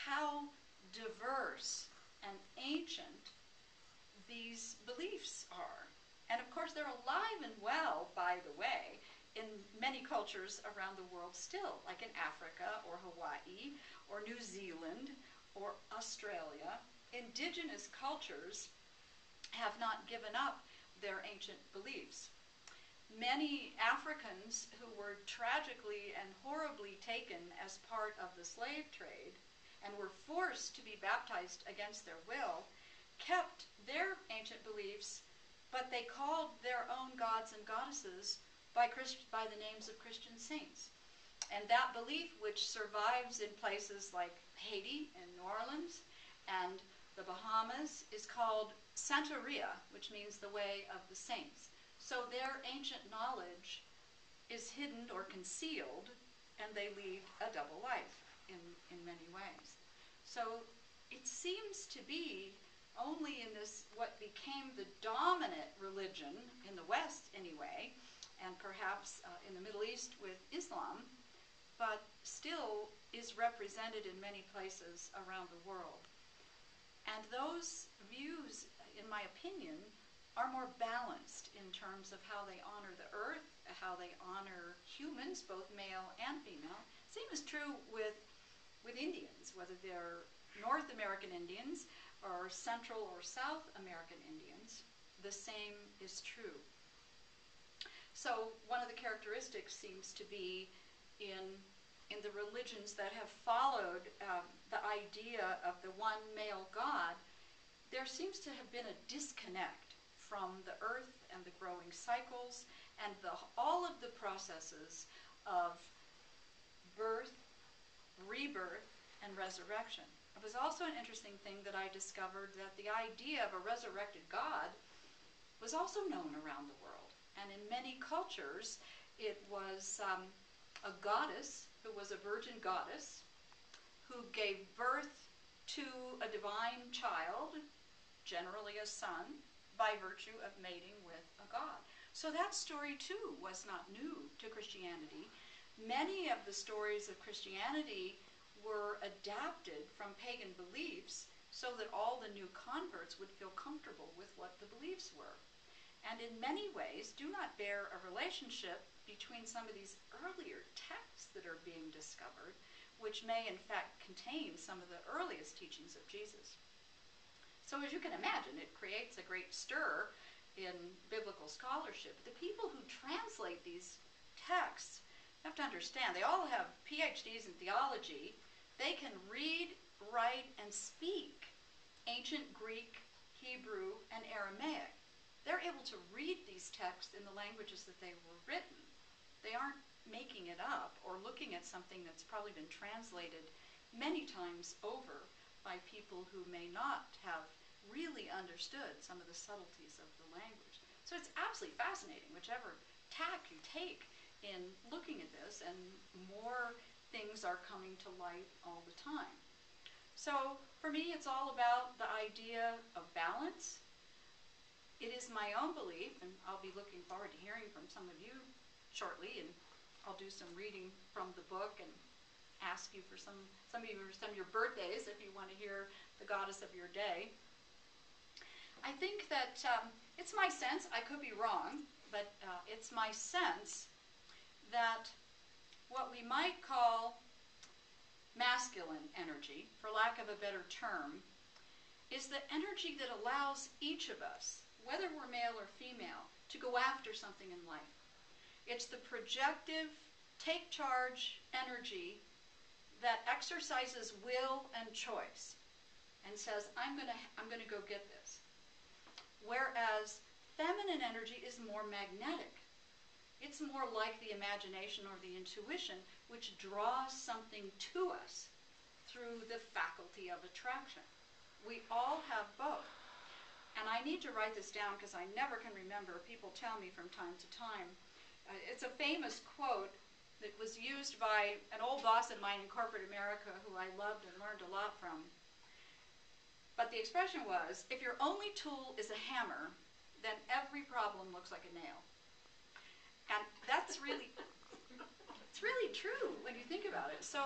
how diverse and ancient these beliefs are. And of course, they're alive and well, by the way, in many cultures around the world still, like in Africa or Hawaii or New Zealand or Australia. Indigenous cultures have not given up their ancient beliefs. Many Africans who were tragically and horribly taken as part of the slave trade and were forced to be baptized against their will kept their ancient beliefs, but they called their own gods and goddesses by the names of Christian saints. And that belief, which survives in places like Haiti and New Orleans and the Bahamas, is called Santeria, which means the way of the saints. So their ancient knowledge is hidden or concealed, and they lead a double life in many ways. So it seems to be only in this, what became the dominant religion in the West anyway, and perhaps in the Middle East with Islam, but still is represented in many places around the world. And those views, in my opinion, are more balanced in terms of how they honor the earth, how they honor humans, both male and female. Same is true with Indians, whether they're North American Indians or Central or South American Indians, the same is true. So one of the characteristics seems to be in the religions that have followed the idea of the one male God, there seems to have been a disconnect from the earth and the growing cycles and all of the processes of birth, rebirth, and resurrection. It was also an interesting thing that I discovered that the idea of a resurrected God was also known around the world. And in many cultures, it was a goddess who was a virgin goddess who gave birth to a divine child, generally a son, by virtue of mating with a god. So that story too was not new to Christianity. Many of the stories of Christianity were adapted from pagan beliefs so that all the new converts would feel comfortable with what the beliefs were. And in many ways do not bear a relationship between some of these earlier texts that are being discovered, which may in fact contain some of the earliest teachings of Jesus. So as you can imagine, it creates a great stir in biblical scholarship. The people who translate these texts have to understand, they all have PhDs in theology. They can read, write, and speak ancient Greek, Hebrew, and Aramaic. They're able to read these texts in the languages that they were written. They aren't making it up or looking at something that's probably been translated many times over by people who may not have really understood some of the subtleties of the language. So it's absolutely fascinating, whichever tack you take in looking at this, and more things are coming to light all the time. So for me, it's all about the idea of balance. It is my own belief, and I'll be looking forward to hearing from some of you shortly, and I'll do some reading from the book and ask you for some of your birthdays if you want to hear the goddess of your day. I think that it's my sense, I could be wrong, but it's my sense that what we might call masculine energy, for lack of a better term, is the energy that allows each of us, whether we're male or female, to go after something in life. It's the projective, take charge energy that exercises will and choice and says, I'm gonna go get this. Whereas feminine energy is more magnetic. It's more like the imagination or the intuition, which draws something to us through the faculty of attraction. We all have both. And I need to write this down because I never can remember. People tell me from time to time. It's a famous quote that was used by an old boss of mine in corporate America who I loved and learned a lot from. But the expression was, if your only tool is a hammer, then every problem looks like a nail. And that's really, it's really true when you think about it. So